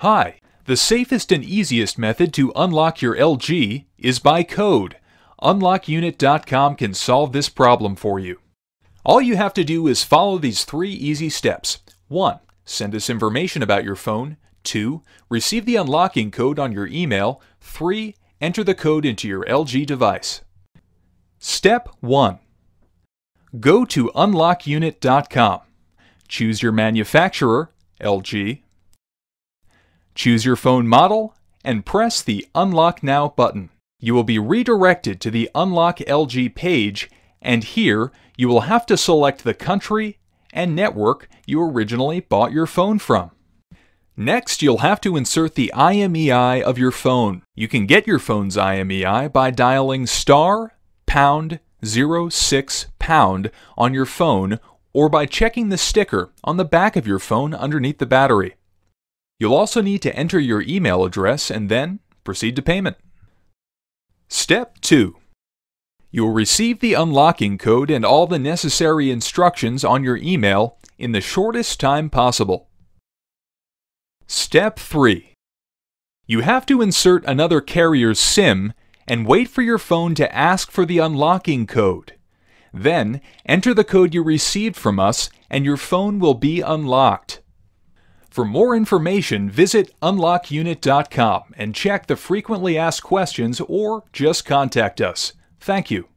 Hi, the safest and easiest method to unlock your LG is by code. Unlockunit.com can solve this problem for you. All you have to do is follow these 3 easy steps. 1. Send us information about your phone. 2. Receive the unlocking code on your email. 3. Enter the code into your LG device. Step 1. Go to unlockunit.com. Choose your manufacturer, LG. Choose your phone model and press the Unlock Now button. You will be redirected to the Unlock LG page, and here you will have to select the country and network you originally bought your phone from. Next, you'll have to insert the IMEI of your phone. You can get your phone's IMEI by dialing *#06# on your phone, or by checking the sticker on the back of your phone underneath the battery. You'll also need to enter your email address and then proceed to payment. Step 2. You will receive the unlocking code and all the necessary instructions on your email in the shortest time possible. Step 3. You have to insert another carrier's SIM and wait for your phone to ask for the unlocking code. Then, enter the code you received from us and your phone will be unlocked. For more information, visit unlockunit.com and check the frequently asked questions or just contact us. Thank you.